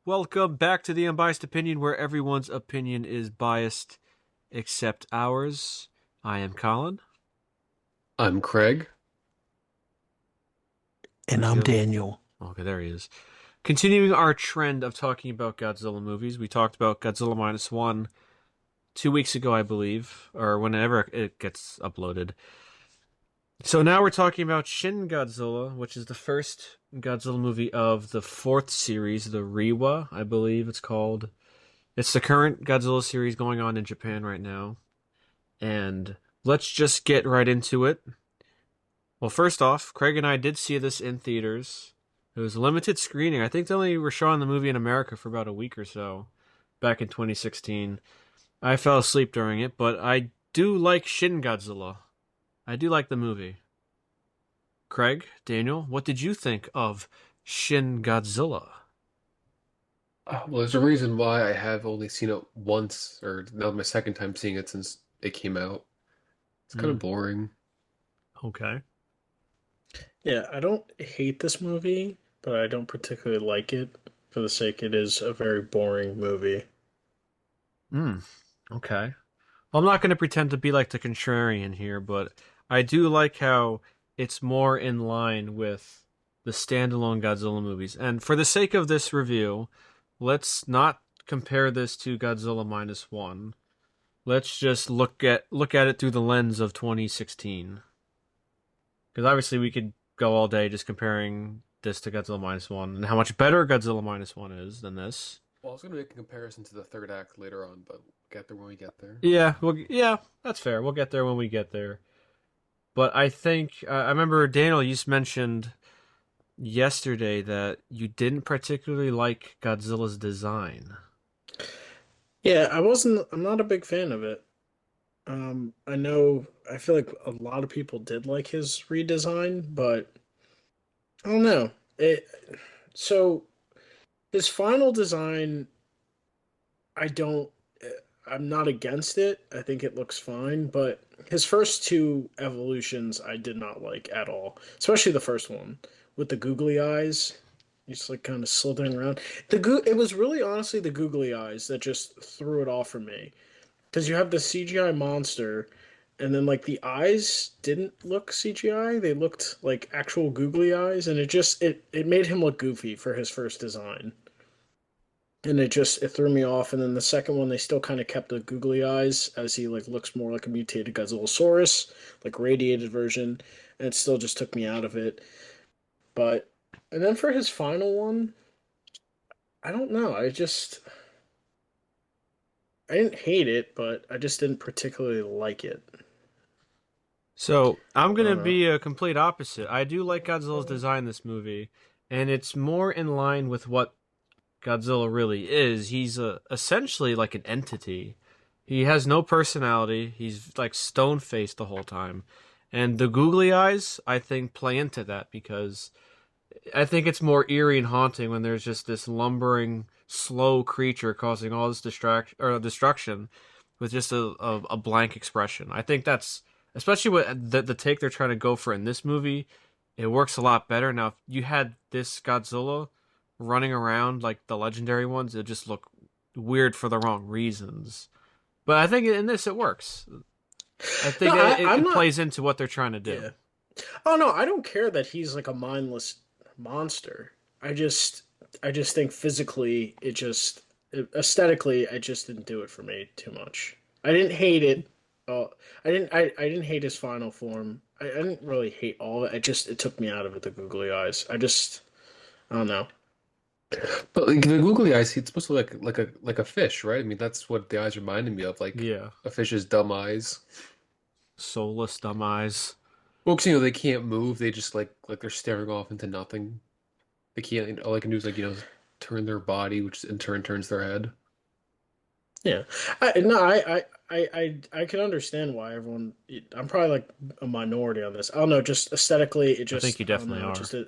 Welcome back to the Unbiased Opinion, where everyone's opinion is biased except ours. I am Colin. I'm Craig. Where And did I'm you Daniel. go? Okay, there he is. Continuing our trend of talking about Godzilla movies, we talked about Godzilla Minus One 2 weeks ago, I believe, or whenever it gets uploaded. So now we're talking about Shin Godzilla, which is the first Godzilla movie of the fourth series, the Reiwa, I believe it's called. It's the current Godzilla series going on in Japan right now. And let's just get right into it. Well, first off, Craig and I did see this in theaters. It was a limited screening. I think they only were showing the movie in America for about a week or so back in 2016. I fell asleep during it, but I do like Shin Godzilla. I do like the movie. Craig, Daniel, what did you think of Shin Godzilla? Well, there's a reason why I have only seen it once, or now my second time seeing it since it came out. It's kind Hmm, of boring. okay. Yeah, I don't hate this movie, but I don't particularly like it for the sake it is a very boring movie. Hmm, okay. Well, I'm not going to pretend to be like the contrarian here, but I do like how it's more in line with the standalone Godzilla movies. And for the sake of this review, let's not compare this to Godzilla Minus One. Let's just look at it through the lens of 2016. Because obviously we could go all day just comparing this to Godzilla Minus One and how much better Godzilla Minus One is than this. Well, I was going to make a comparison to the third act later on, but we'll get there when we get there. Yeah, that's fair. We'll get there when we get there. But I think I remember Daniel, you just mentioned yesterday that you didn't particularly like Godzilla's design. Yeah, I'm not a big fan of it. I feel like a lot of people did like his redesign, but I don't know. So his final design, I don't, I'm not against it. I think it looks fine, but his first two evolutions I did not like at all, especially the first one with the googly eyes. He's like kind of slithering around. It was really honestly the googly eyes that just threw it off for me because you have the CGI monster, and then like the eyes didn't look CGI; they looked like actual googly eyes, and it made him look goofy for his first design, and it threw me off. And then the second one, they still kind of kept the googly eyes as he like looks more like a mutated Godzillosaurus, like radiated version, and it still just took me out of it. But and then for his final one, I don't know. I didn't hate it, but I just didn't particularly like it. So I'm I gonna don't know. be a complete opposite. I do like Godzilla's design in this movie, and it's more in line with what Godzilla really is. He's essentially like an entity. He has no personality. He's like stone faced the whole time. And the googly eyes, I think, play into that because I think it's more eerie and haunting when there's just this lumbering, slow creature causing all this destruction with just a blank expression. I think that's especially what the take they're trying to go for in this movie. It works a lot better. Now, if you had this Godzilla running around like the legendary ones, it just look weird for the wrong reasons. But I think in this it works. I No, think it, I'm it not. plays into what they're trying to do. Yeah. Oh no, I don't care that he's like a mindless monster. I just, I just think physically, aesthetically, it just didn't do it for me too much. I didn't hate it. Oh, I didn't hate his final form. I didn't really hate all of it. It took me out of it. The googly eyes. I don't know. But like, the googly eyes, it's supposed to look like a fish, right? I mean, that's what the eyes reminded me of, like Yeah, a fish's dumb eyes. soulless dumb eyes. Well, 'cause, they can't move. They just like they're staring off into nothing. They can't. All they can do is turn their body, which in turn turns their head. Yeah, I no, I can understand why everyone. I'm probably like a minority on this. I don't know. Just aesthetically, I think you I don't definitely know. are.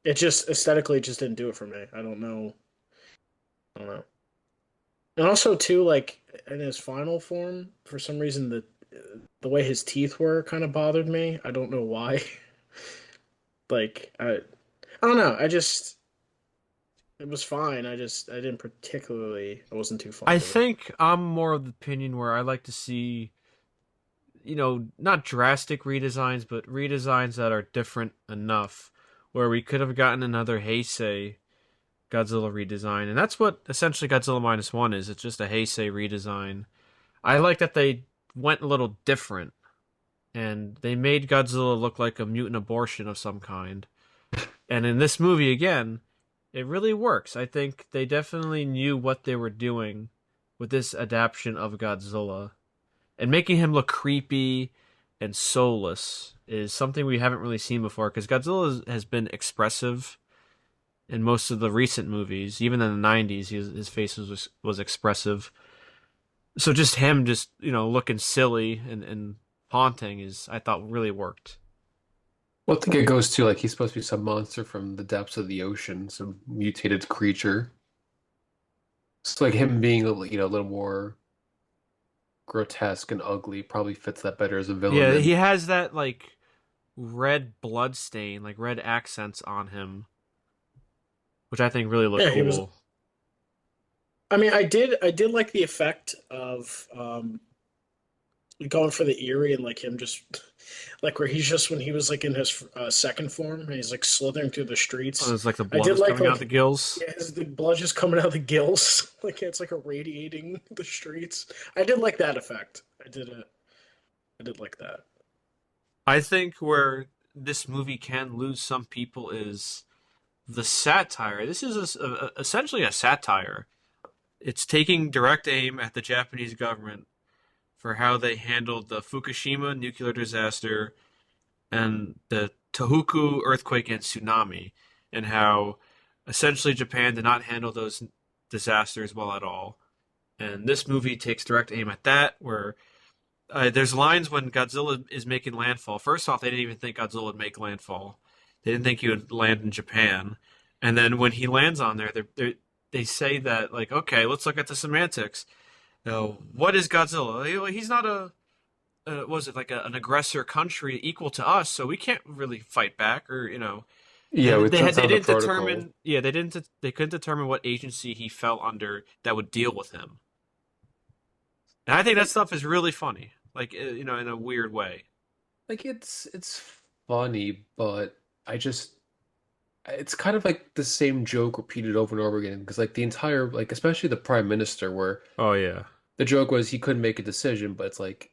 It just aesthetically it just didn't do it for me. I don't know. I don't know. And also too, like in his final form, for some reason the way his teeth were kind of bothered me. I don't know why. Like I don't know. I just It was fine. I didn't particularly. I wasn't too I fond of it. think I'm more of the opinion where I like to see, not drastic redesigns, but redesigns that are different enough where we could have gotten another Heisei Godzilla redesign. And that's what essentially Godzilla Minus One is. It's just a Heisei redesign. I like that they went a little different and they made Godzilla look like a mutant abortion of some kind. And in this movie, again, it really works. I think they definitely knew what they were doing with this adaptation of Godzilla. And making him look creepy and soulless is something we haven't really seen before because Godzilla has been expressive in most of the recent movies. Even in the 90s, his face was expressive. So just him just, looking silly and haunting is, I thought, really worked. Well, I think it goes to like he's supposed to be some monster from the depths of the ocean, some mutated creature. It's like him being a little more grotesque and ugly probably fits that better as a villain Yeah, he than has that, like, red blood stain, like red accents on him, which I think really look Yeah, he was. cool. I mean, I did like the effect of going for the eerie and like him just like where he's just when he was like in his second form and he's like slithering through the Oh, streets. it's like the I blood did is coming out the like gills. yeah, his the blood just coming out of the gills like it's like irradiating the streets. I did like that effect. I did like that. I think where this movie can lose some people is the satire. This is essentially a satire. It's taking direct aim at the Japanese government for how they handled the Fukushima nuclear disaster and the Tohoku earthquake and tsunami, and how essentially Japan did not handle those disasters well at all. And this movie takes direct aim at that, where there's lines when Godzilla is making landfall. First off, they didn't even think Godzilla would make landfall. They didn't think he would land in Japan. And then when he lands on there, they say that, like, okay, let's look at the semantics. What is Godzilla? He's not was it like an aggressor country equal to us, so we can't really fight back, or yeah, that's they not the didn't protocol. determine, yeah, they couldn't determine what agency he fell under that would deal with him. And I think that Like stuff is really funny, like, in a weird way. it's funny, but I just it's kind of like the same joke repeated over and over again because like the entire like especially the prime minister where Oh yeah. the joke was he couldn't make a decision, but it's like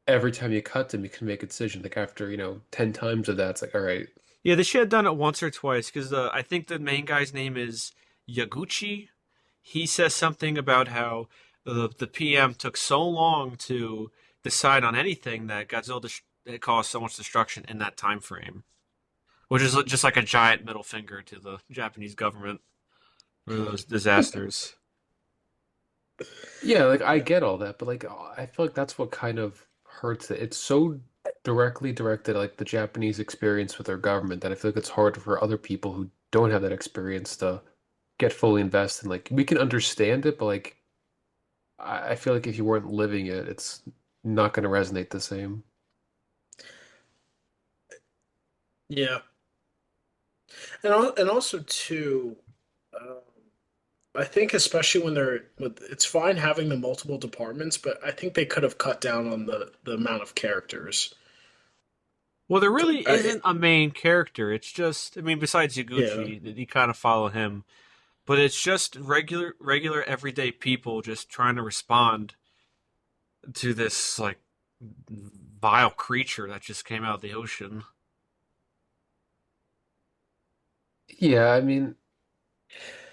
every time you cut him, he can make a decision. Like after, 10 times of that, it's like, all right. Yeah, they should have done it once or twice because I think the main guy's name is Yaguchi. He says something about how the PM took so long to decide on anything that it caused so much destruction in that time frame, which is just like a giant middle finger to the Japanese government for those disasters. Yeah, like I get all that, but like I feel like that's what kind of hurts it. It's so directly directed at, like the Japanese experience with their government that I feel like it's hard for other people who don't have that experience to get fully invested. Like we can understand it, but like I feel like if you weren't living it, it's not going to resonate the same. Yeah, and also too, um, I think especially when it's fine having the multiple departments, but I think they could have cut down on the amount of characters. Well, there really I, isn't a main character. It's just, I mean, besides yeah, Yaguchi, you kind of follow him, but it's just regular everyday people just trying to respond to this, like, vile creature that just came out of the ocean. Yeah, I mean,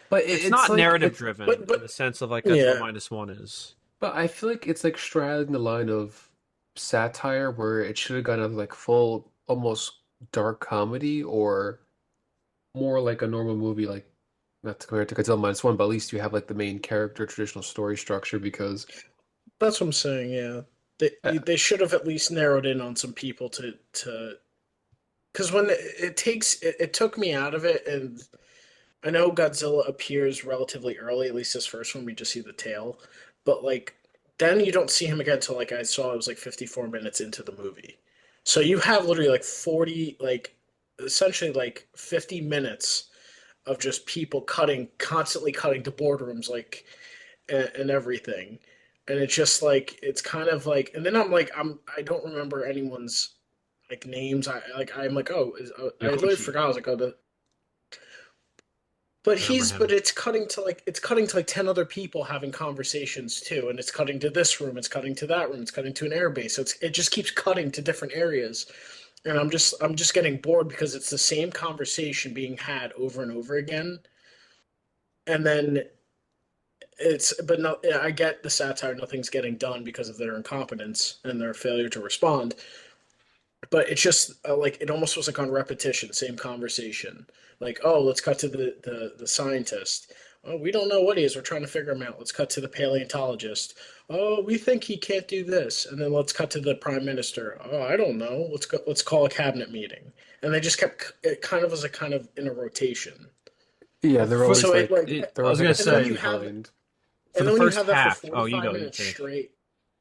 but It's it's not like narrative driven in but the sense of like Godzilla yeah, minus one is. but I feel like it's like straddling the line of satire where it should have gone out like full almost dark comedy or more like a normal movie, like not to compare it to Godzilla minus one, but at least you have like the main character traditional story structure because that's what I'm saying. Yeah, they should have at least narrowed in on some people to because when it took me out of it, and I know Godzilla appears relatively early, at least this first one we just see the tail, but like then you don't see him again until like I saw it was like 54 minutes into the movie. So you have literally like 40 like essentially like 50 minutes of just people cutting, constantly cutting to boardrooms, like and everything. And it's just like it's kind of like, and then I don't remember anyone's like names. I'm like, oh, I literally Yokoichi. forgot. I was like, oh, I remember but him. it's cutting to like 10 other people having conversations too, and it's cutting to this room, it's cutting to that room, it's cutting to an airbase. So it just keeps cutting to different areas. And I'm just getting bored because it's the same conversation being had over and over again. And then but no, yeah, I get the satire, nothing's getting done because of their incompetence and their failure to respond. But it's just like it almost was like on repetition, same conversation. Like, oh, let's cut to the scientist. Oh, we don't know what he is. We're trying to figure him out. Let's cut to the paleontologist. Oh, we think he can't do this. And then let's cut to the prime minister. Oh, I don't know. Let's call a cabinet meeting. And they just kept it kind of was a kind of in a rotation. Yeah, they're always So it like like I they're was always like gonna a and then when step you say have behind. for and the then when you first have that for half. Oh, you 45 go. You minutes finish. straight.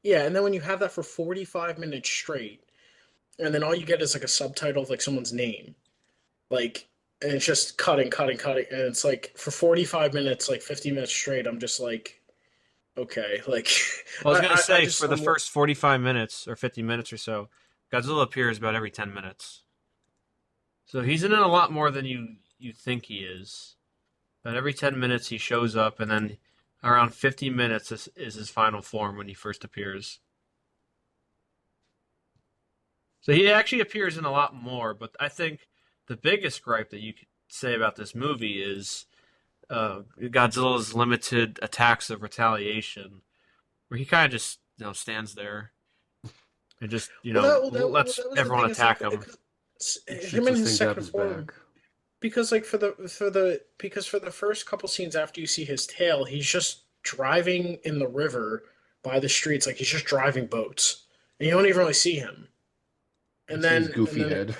Yeah, and then when you have that for 45 minutes straight, and then all you get is like a subtitle of like someone's name. Like, and it's just cutting, cutting, cutting, and it's like for 45 minutes, like 50 minutes straight, I'm just like, okay, like, Well, I was gonna I say just, for the first 45 minutes or 50 minutes or so, Godzilla appears about every 10 minutes. So he's in it a lot more than you think he is. About every 10 minutes he shows up, and then around 50 minutes is his final form when he first appears. So he actually appears in a lot more, but I think the biggest gripe that you could say about this movie is Godzilla's limited attacks of retaliation, where he kind of just stands there and just lets that was the everyone thing. It's like attack him. He shoots him in this his thing down second his form, back. because like for the first couple scenes after you see his tail, he's just driving in the river by the streets, like he's just driving boats, and you don't even really see him. You And see his and goofy then head.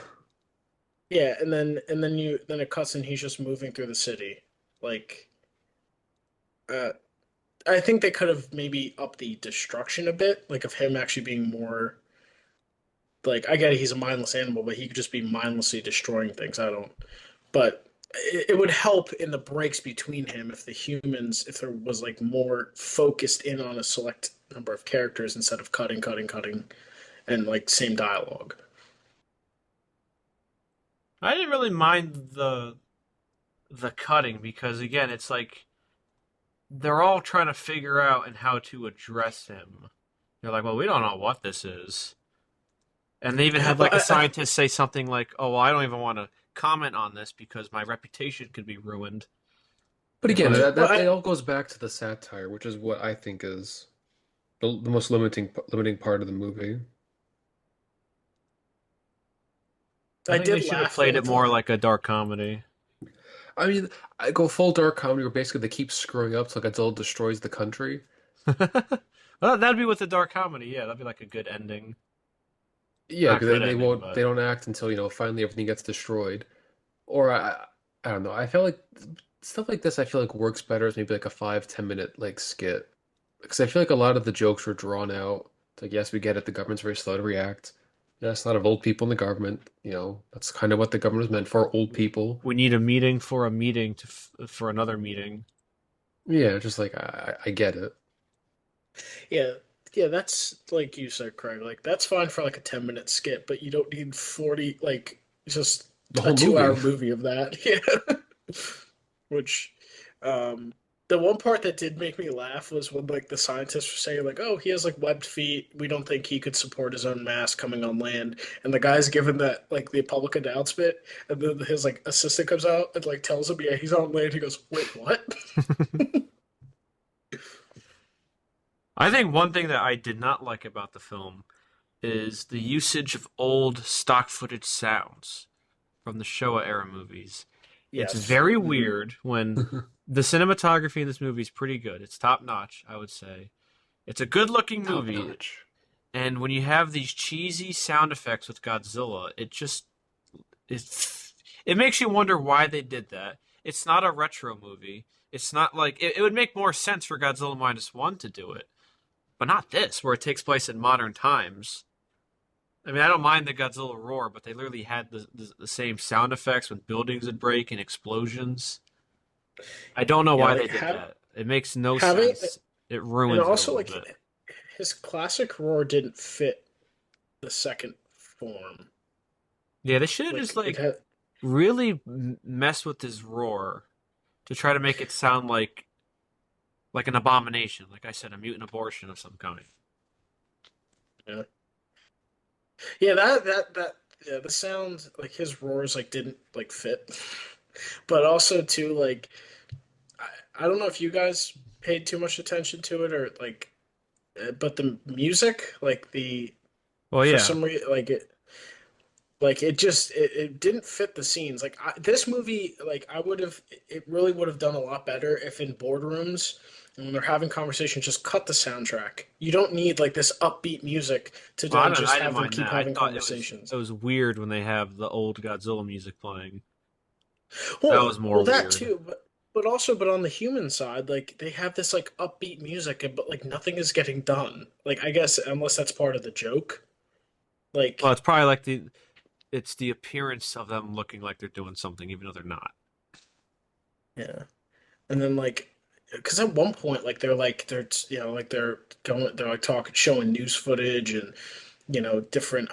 yeah, then it cuts and he's just moving through the city. Like uh I think they could have maybe upped the destruction a bit, like of him actually being more like, I get it, he's a mindless animal, but he could just be mindlessly destroying things. I don't but it would help in the breaks between him if the humans if there was like more focused in on a select number of characters instead of cutting, cutting, cutting and like same dialogue. I didn't really mind the cutting because again, it's like they're all trying to figure out and how to address him. They're like, well, we don't know what this is. And they even had Well, like a scientist say something like, "Oh, well, I don't even want to comment on this because my reputation could be ruined." But again, But well, that it all goes back to the satire, which is what I think is the most limiting part of the movie. I I think they did should have laugh though played it with more the like a dark comedy. I mean, I go full dark comedy where basically they keep screwing up so Godzilla destroys the country. Well, that'd be with the dark comedy. Yeah, that'd be like a good ending. Yeah, Not because good ending, they but don't act until, finally everything gets destroyed. Or I don't know. I feel like stuff like this I feel like works better as maybe like a 5-10 minute like skit. Because I feel like a lot of the jokes were drawn out. It's like, yes, we get it, the government's very slow to react. Yes, a lot of old people in the government, that's kind of what the government is meant for, old people. we need a meeting for a meeting for another meeting. Yeah, just like I get it. yeah, yeah, that's like you said, Craig. Like that's fine for like a 10-minute skit, but you don't need 40 like just The a whole 2 hour movie. movie of that. Yeah. Which um the one part that did make me laugh was when like the scientists were saying like, "Oh, he has like webbed feet. We don't think he could support his own mass coming on land." And the guy's given that like the public announcement, and then his like assistant comes out and like tells him, "Yeah, he's on land." He goes, "Wait, what?" I think one thing that I did not like about the film is the usage of old stock footage sounds from the Showa era movies. It's Yes. very weird when the cinematography in this movie is pretty good. It's top notch, I would say. It's a good looking Top movie, notch. and when you have these cheesy sound effects with Godzilla, it makes you wonder why they did that. It's not a retro movie. It's not like it would make more sense for Godzilla minus one to do it, but not this, where it takes place in modern times. I mean, I don't mind the Godzilla roar, but they literally had the same sound effects when buildings would break and explosions. I don't know Yeah, why like they did that. It makes no having sense. It and ruins it a also little like bit. his classic roar didn't fit the second form. Yeah, they should have just Like it like had really messed with his roar to try to make it sound like an abomination. Like I said, a mutant abortion of some kind. yeah. Yeah, that yeah, the sound like his roars like didn't like fit. But also too like I don't know if you guys paid too much attention to it or like but the music like the Well, for yeah. some reason like it just it didn't fit the scenes like this movie like I would have it really would have done a lot better if in boardrooms and when they're having conversations just cut the soundtrack. You don't need like this upbeat music to Well, I then don't. just I didn't have them mind keep that. I having thought it conversations. was weird when they have the old Godzilla music playing. That well was more well that weird. too but also but on the human side like they have this like upbeat music but like nothing is getting done like I guess unless that's part of the joke Well, like it's probably like it's the appearance of them looking like they're doing something, even though they're not. yeah. And then like, because at one point, like they're like they're like talking, showing news footage, and different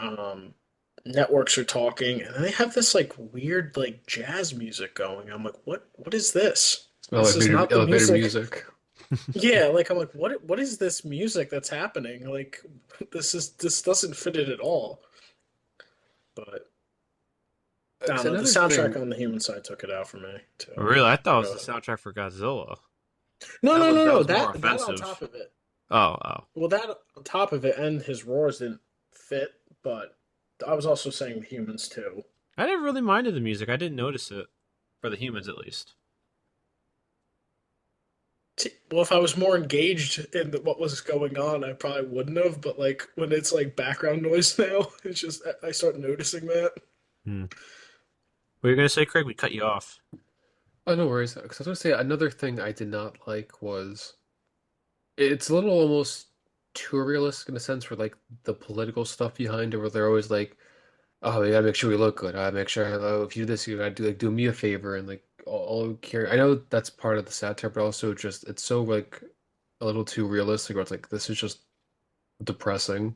networks are talking, and then they have this like weird like jazz music going. I'm like, what is this? This is not the Elevator music. music. Yeah, like I'm like, what is this music that's happening? Like, this doesn't fit it at all. But I don't 'Cause know. The another soundtrack thing, on the human side took it out for me too. Really, I thought it was Go the ahead. soundtrack for Godzilla. No, no, no, That no. was more That on top offensive. of it. Oh, oh. Well, that on top of it, and his roars didn't fit, but I was also saying the humans too. I never really minded the music. I didn't notice it for the humans, at least. Well, if I was more engaged in what was going on, I probably wouldn't have. But like when it's like background noise now, it's just I start noticing that. Hmm. What were you gonna say, Craig? We cut you off. oh no worries, because I was gonna say another thing I did not like was it's a little almost too realistic in a sense for like the political stuff behind it, where they're always like, "Oh, we gotta make sure we look good. I make sure if you do this, you gotta do me a favor," and like all care. I know that's part of the satire, but also just it's so like a little too realistic, where it's like this is just depressing.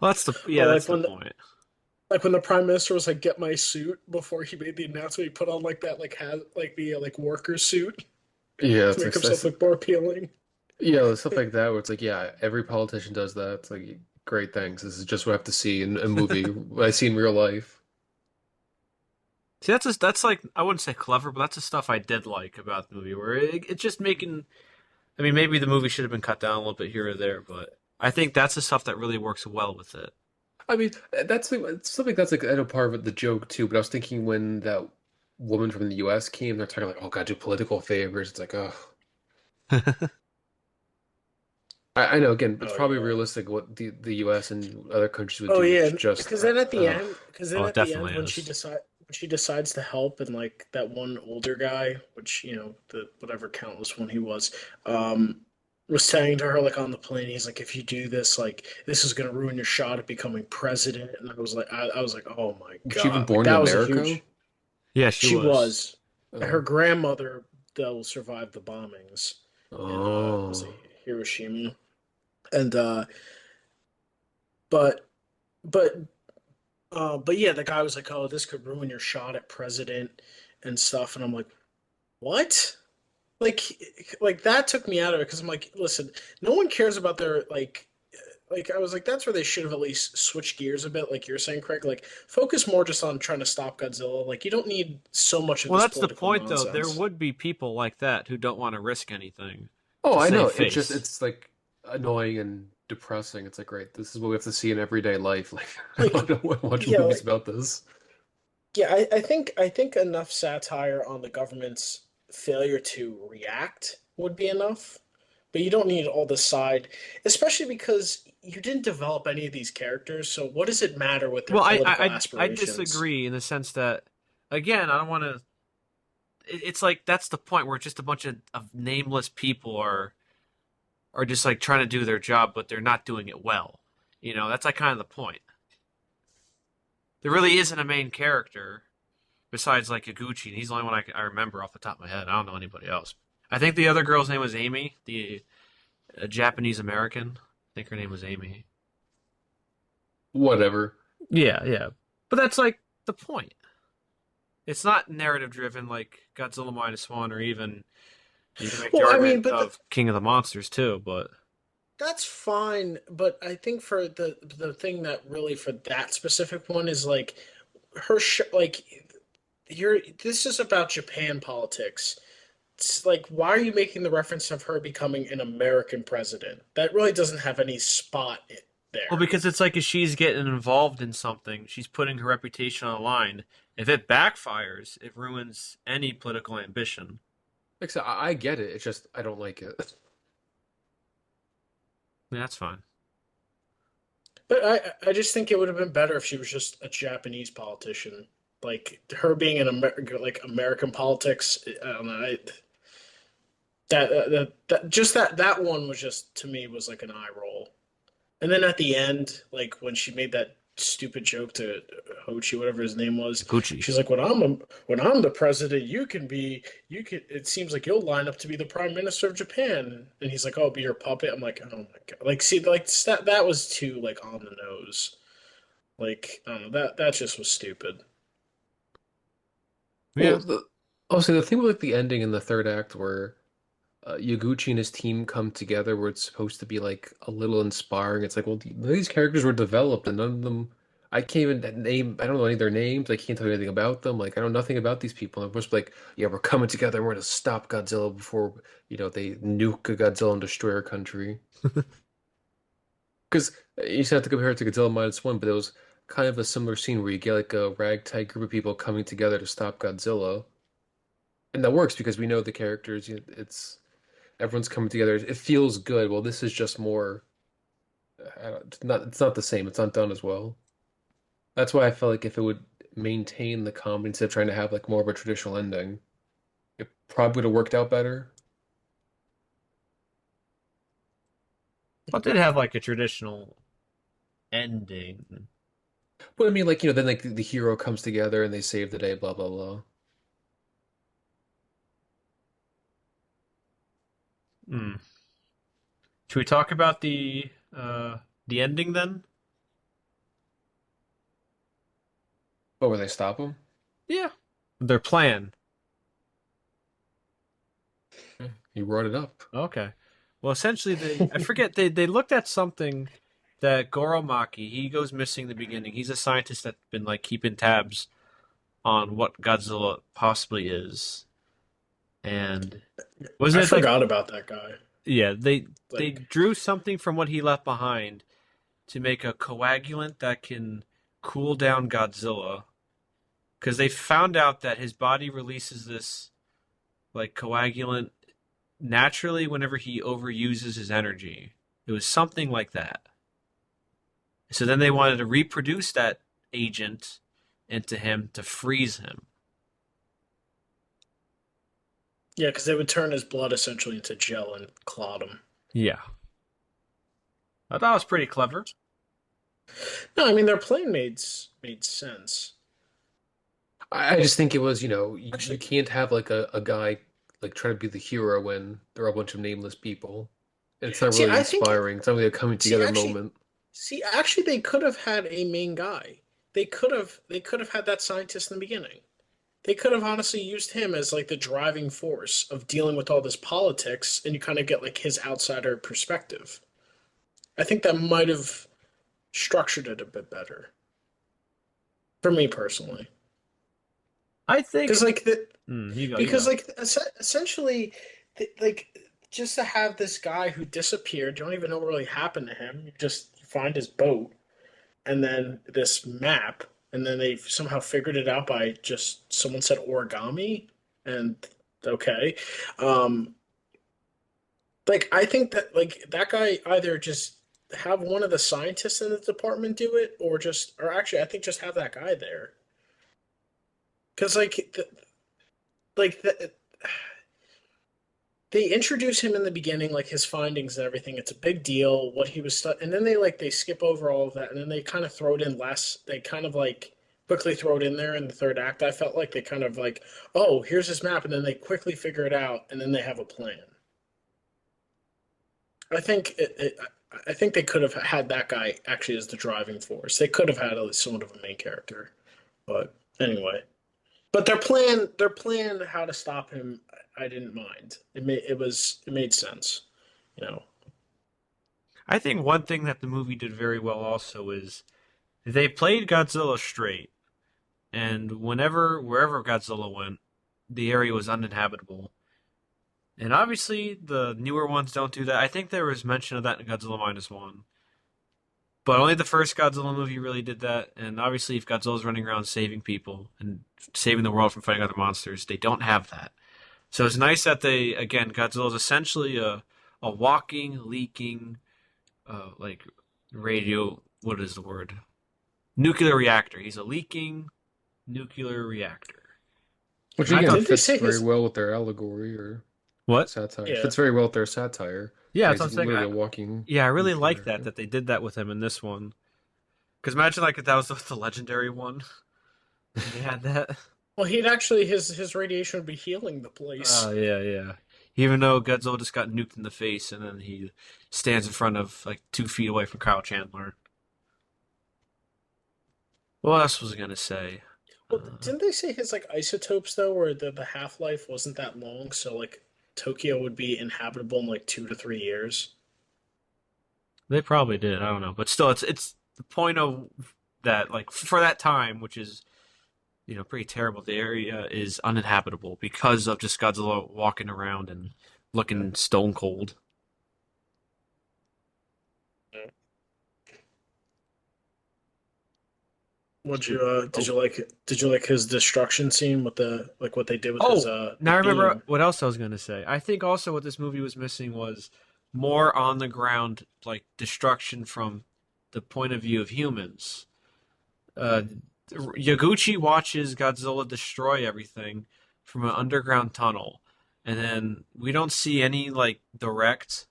Well, yeah, Or that's the point. like when the prime minister was like, "Get my suit," before he made the announcement, he put on like that like has like the like worker suit Yeah, to it's make like himself look more appealing. yeah, stuff like that where it's like, yeah, every politician does that. It's like, great, thanks. This is just what I have to see in a movie, what I see in real life. See, that's like I wouldn't say clever, but that's the stuff I did like about the movie, where it's just making. I mean, maybe the movie should have been cut down a little bit here or there, but I think that's the stuff that really works well with it. I mean, it's something that's like I know part of the joke too. But I was thinking when that woman from the U.S. came, they're talking like, "Oh God, do political favors." It's like, oh, I know. Again, it's Oh probably yeah. realistic what the U.S. and other countries would Oh do. It's yeah, just, because then Oh, it at the definitely end is. when she decides to help and like that one older guy, which the whatever countless one he um, was saying to her like on the plane, he's like, if you do this, like this is gonna ruin your shot at becoming president. And I was like, oh my was she even God, like born in that was a America? huge. Yeah, she She was. was. Her Oh, grandmother though survived the bombings in was it oh, Hiroshima and but but but yeah, the guy was like, "Oh, this could ruin your shot at president and stuff," and I'm like, "What?" Like, like that took me out of it because I'm like, listen, no one cares about their like I was like, that's where they should have at least switched gears a bit, like you're saying, Craig. Like, focus more just on trying to stop Godzilla. Like, you don't need so much of Well, this that's the political point, though. There nonsense. would be people like that who don't want to risk anything oh, to I know. save It's just face. it's like annoying and depressing. It's like, great, this is what we have to see in everyday life. Like, I Like, don't want to watch yeah, movies like about this. yeah, I think enough satire on the government's failure to react would be enough. But you don't need all the side, especially because you didn't develop any of these characters. So what does it matter with their Well, political I aspirations? disagree in the sense that, again, I don't want to. It's like that's the point where just a bunch of nameless people are just like trying to do their job, but they're not doing it well. That's like kind of the point. There really isn't a main character. besides like Yaguchi. And he's the only one I remember off the top of my head. I don't know anybody else. I think the other girl's name was Amy, the Japanese American. I think her name was Amy. Whatever. Yeah, yeah. But that's like the point. It's not narrative driven like Godzilla minus one, or even you can make the Well, I mean, argument but of King of the Monsters too. But that's fine. But I think for the thing that really for that specific one is like like you're this is about Japan politics. It's like, why are you making the reference of her becoming an American president? That really doesn't have any spot well, there. because it's like if she's getting involved in something, she's putting her reputation on the line. If it backfires, it ruins any political ambition. Like I said, I get it. It's just I don't like it. Yeah, that's fine. But I just think it would have been better if she was just a Japanese politician. Like her being in American politics, I don't know. That one was just to me was like an eye roll. And then at the end, like when she made that stupid joke to Hochi, whatever his name was, Gucci. she's like, when I'm the president, you can. It seems like you'll line up to be the prime minister of Japan." And he's like, "Oh, be your puppet." I'm like, "Oh my god!" Like, see, like that was too like on the nose. Like, I don't know, that just was stupid. Yeah. Well, also the thing with like the ending in the third act where Yaguchi and his team come together, where it's supposed to be like a little inspiring. It's like, well, these characters were developed, and none of them. I can't even name. I don't know any of their names. I can't tell you anything about them. Like I know nothing about these people. And we're just like, yeah, we're coming together. And we're gonna stop Godzilla before they nuke Godzilla and destroy our country. Because you just have to compare it to Godzilla minus one, but it was kind of a similar scene where you get like a ragtag group of people coming together to stop Godzilla, and that works because we know the characters. It's everyone's coming together. It feels good. Well, this is just more. It's not the same. It's not done as well. That's why I felt like if it would maintain the comedy instead of trying to have like more of a traditional ending, it probably would have worked out better. Well, it did have like a traditional ending. But I mean, like then like the hero comes together and they save the day. Blah blah blah. Hmm. Should we talk about the ending then? But where they stop him? Yeah. Their plan. He brought it up. Okay. Well, essentially, I forget they looked at something that Goromaki, he goes missing in the beginning. He's a scientist that's been like keeping tabs on what Godzilla possibly is, and I wasn't it like forgot about that guy. yeah they Like, drew something from what he left behind to make a coagulant that can cool down Godzilla because they found out that his body releases this like coagulant naturally whenever he overuses his energy. It was something like that. So then they wanted to reproduce that agent into him to freeze him. yeah, because they would turn his blood essentially into gel and clot him. Yeah. I thought it was pretty clever. No, I mean their plan made sense. I just think it was, you Actually, can't have like a guy like trying to be the hero when there are a bunch of nameless people. It's not see, really I think inspiring. It's not really a coming see together actually moment. see actually they could have had a main guy. They could have had that scientist in the beginning. They could have honestly used him as like the driving force of dealing with all this politics, and you kind of get like his outsider perspective. I think that might have structured it a bit better for me personally. I think. Because like the You go. You because go. like essentially like just to have this guy who disappeared, you don't even know what really happened to him. You find his boat and then this map, and then they somehow figured it out by just someone said origami, and okay. Um, like I think that like that guy either just have one of the scientists in the department do it, or actually I think just have that guy there because like the, they introduce him in the beginning, like his findings and everything. It's a big deal what he was and then they skip over all of that, and then they kind of throw it in last. They kind of like quickly throw it in there in the third act. I felt like they kind of like, oh, here's this map, and then they quickly figure it out, and then they have a plan. I think I think they could have had that guy actually as the driving force. They could have had at least somewhat of a main character, but anyway. But their plan how to stop him, I didn't mind. It made sense, you know. I think one thing that the movie did very well also is they played Godzilla straight, and wherever Godzilla went, the area was uninhabitable. And obviously, the newer ones don't do that. I think there was mention of that in Godzilla Minus One, but only the first Godzilla movie really did that. And obviously, if Godzilla's running around saving people and saving the world from fighting other monsters, they don't have that. So it's nice that they again Godzilla's essentially a walking, leaking, like radio. What is the word? Nuclear reactor. He's a leaking nuclear reactor. Which And I again thought, Did they fits say very his? well with their allegory or what? satire. Yeah. Fits very well with their satire. Yeah, that's He's what I'm saying. literally a walking Yeah, I really nuclear like reactor. that they did that with him in this one. Because imagine like if that was the legendary one. And they had that. Well, he'd actually his radiation would be healing the Oh place. yeah, yeah. Even though Godzilla just got nuked in the face, and then he stands in front of like 2 feet away from Kyle Chandler. What else was I gonna say? Well, didn't they say his like isotopes though, where the half life wasn't that long, so like Tokyo would be inhabitable in like 2 to 3 years. They probably did. I don't know, but still, it's the point of that like for that time, which is pretty terrible. The area is uninhabitable because of just Godzilla walking around and looking stone cold. Would you did you like his destruction scene with the like what they did with his Oh, now the I remember beam? what else I was gonna say. I think also what this movie was missing was more on the ground like destruction from the point of view of humans. Uh, Yaguchi watches Godzilla destroy everything from an underground tunnel, and then we don't see any like direct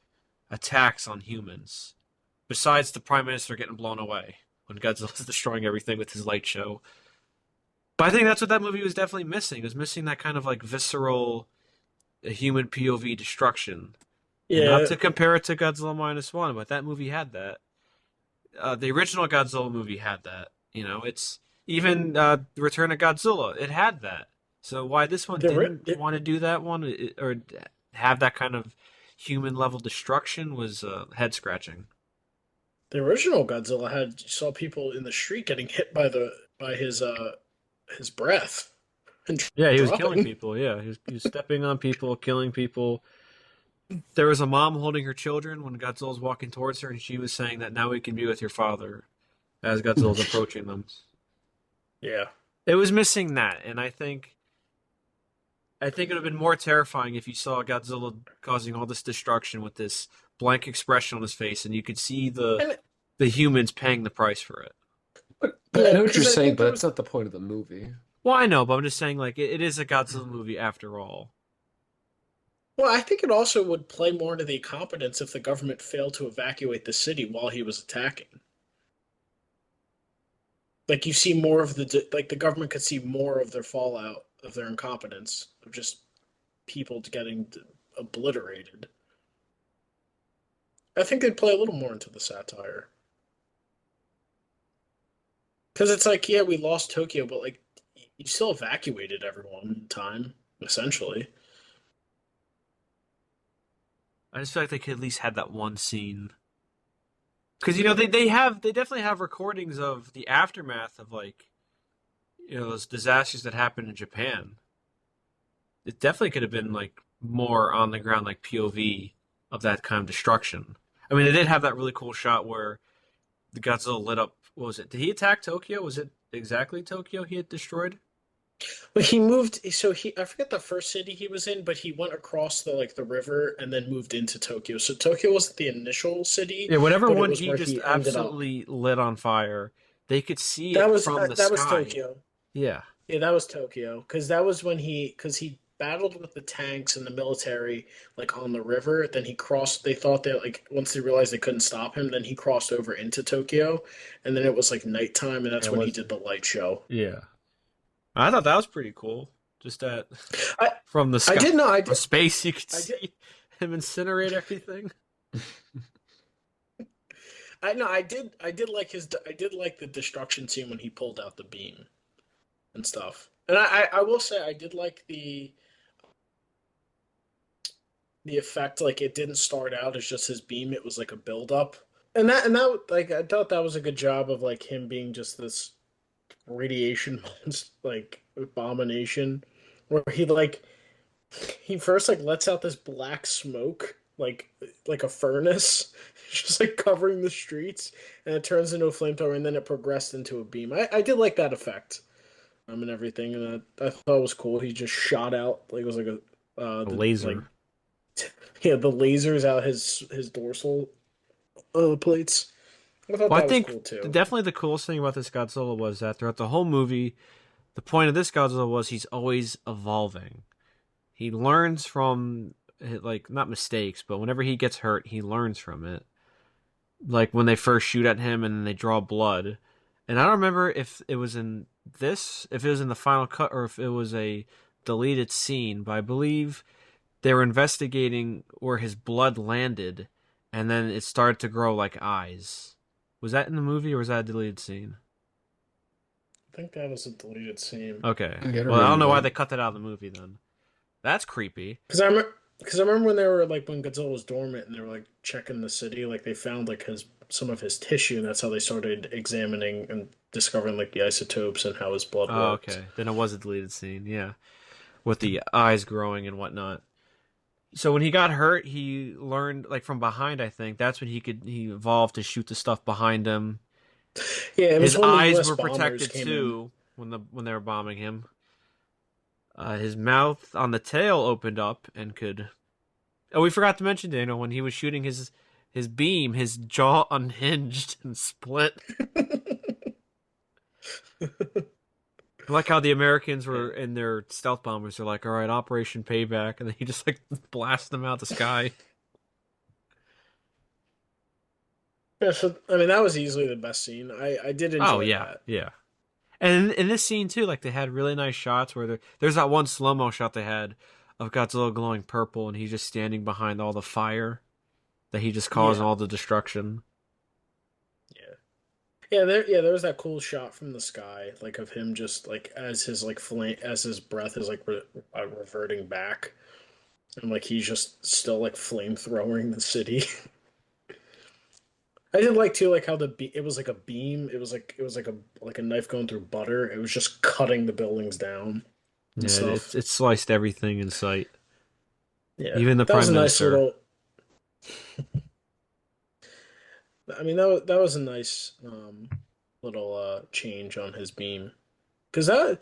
attacks on humans, besides the Prime Minister getting blown away when Godzilla's destroying everything with his light show. But I think that's what that movie was definitely missing. It was missing that kind of like visceral human POV destruction. And not Yeah, to compare it to Godzilla Minus One, but that movie had that. The original Godzilla movie had that. It's even Return of Godzilla. It had that. So why this one didn't want to do that one or have that kind of human level destruction was head scratching. the original Godzilla had you saw people in the street getting hit by his breath and Yeah, he was killing dropping. people. Yeah, he was stepping on people, killing people. There was a mom holding her children when Godzilla was walking towards her, and she was saying that now we can be with your father as Godzilla's approaching them. Yeah. It was missing that, and I think it would have been more terrifying if you saw Godzilla causing all this destruction with this blank expression on his face, and you could see the And the humans paying the price for it. But I yeah, know what you're because I saying, think but there that's was not the point of the movie. Well, I know, but I'm just saying, like, it is a Godzilla movie after all. well, I think it also would play more into the incompetence if the government failed to evacuate the city while he was attacking. Like you see more of the government could see more of their fallout of their incompetence of just people getting obliterated. I think they'd play a little more into the satire because it's like, yeah, we lost Tokyo, but like you still evacuated everyone in time, essentially. I just feel like they could at least have that one scene. Because they definitely have recordings of the aftermath of like those disasters that happened in Japan. It definitely could have been like more on the ground like POV of that kind of destruction. I mean, they did have that really cool shot where the Godzilla lit up. What was it? Did he attack Tokyo? Was it exactly Tokyo he had destroyed? But he moved, so he I forget the first city he was in, but he went across the river and then moved into Tokyo. So Tokyo wasn't the initial city, Yeah, whatever but it one was he where just he ended up. absolutely lit on fire, they could see it from the That was sky. Tokyo. Yeah. Yeah, that was Tokyo because that was when because he battled with the tanks and the military like on the river. Then he crossed. They thought that like once they realized they couldn't stop him, then he crossed over into Tokyo, and then it was like nighttime, and that's It when he was. did the light show. Yeah. I thought that was pretty cool. Just that I from the I sky, did know I from did space, you could I did see him incinerate everything. I know I did like I did like the destruction scene when he pulled out the beam and stuff. And I will say I did like the effect. Like it didn't start out as just his beam; it was like a build up. And that like I thought that was a good job of like him being just this radiation like abomination, where he first like lets out this black smoke like a furnace, just like covering the streets, and it turns into a flamethrower, and then it progressed into a beam. I did like that effect, and everything, and I thought it was cool. He just shot out like it was like a A the like laser. yeah the lasers out his dorsal plates. I thought Well, I that was think cool too. definitely the coolest thing about this Godzilla was that throughout the whole movie, the point of this Godzilla was he's always evolving. He learns from like not mistakes, but whenever he gets hurt, he learns from it. Like when they first shoot at him and then they draw blood. And I don't remember if it was in this, if it was in the final cut, or if it was a deleted scene, but I believe they were investigating where his blood landed and then it started to grow like eyes. Was that in the movie or was that a deleted scene? I think that was a deleted scene. Okay. Yeah, I don't Well, I don't remember know why that. they cut that out of the movie then. That's creepy. Because I remember when they were like when Godzilla was dormant and they were like checking the city, like they found like his some of his tissue, and that's how they started examining and discovering like the isotopes and how his blood Oh, worked. okay. Then it was a deleted scene, yeah. With the eyes growing and whatnot. So when he got hurt, he learned like from behind, I think. That's when he evolved to shoot the stuff behind him. Yeah, it was His when the eyes U.S. were bombers protected came in. too when they were bombing him. His mouth on the tail opened up and could. Oh, we forgot to mention, Daniel, when he was shooting his beam, his jaw unhinged and split. I like how the Americans Yeah. were in their stealth bombers. They're like, "All right, Operation Payback," and then he just like blasts them out the sky. Yeah, so I mean that was easily the best scene. I did Oh enjoy yeah, that. yeah. And in this scene too, like they had really nice shots where there's that one slow mo shot they had of Godzilla glowing purple, and he's just standing behind all the fire that he just caused Yeah, all the destruction. yeah, there was that cool shot from the sky, like of him just like as his like flame as his breath is like reverting back, and like he's just still like flamethrowing the city. I did like too, like how it was like a beam. It was like a knife going through butter. It was just cutting the buildings down and Yeah, stuff. it sliced everything in sight, Yeah, even the that was prime a nice minister. little. I mean, that was a nice little change on his beam, because that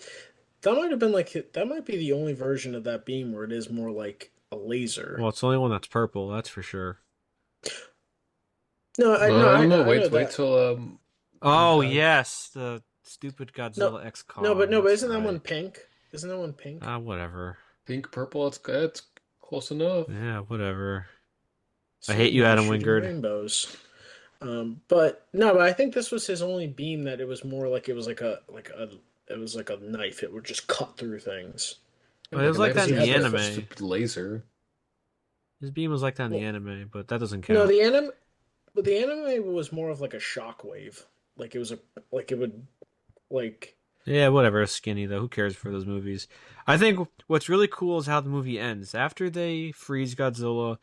might have been like that might be the only version of that beam where it is more like a laser. Well, it's the only one that's purple, that's for sure. Well, I don't know. I know Wait that. till he's Oh back. yes, the stupid No, Godzilla X Kong. no, but That's isn't that one right. pink? Isn't that one pink? Ah, whatever. Pink, purple. It's close enough. Yeah, whatever. I hate See, you, now we're Adam shooting Wingard. rainbows. But no, but I think this was his only beam that it was more like it was like a it was like a knife. It would just cut through things Yeah, Well, it like was a like knife because that he in isn't had the the just a anime. stupid laser. His beam was like that in the well, anime, but that doesn't no, count. but the anime was more of like a shockwave. Like it was a like it would like Yeah, whatever. It's skinny though. Who cares for those movies? I think what's really cool is how the movie ends. After they freeze Godzilla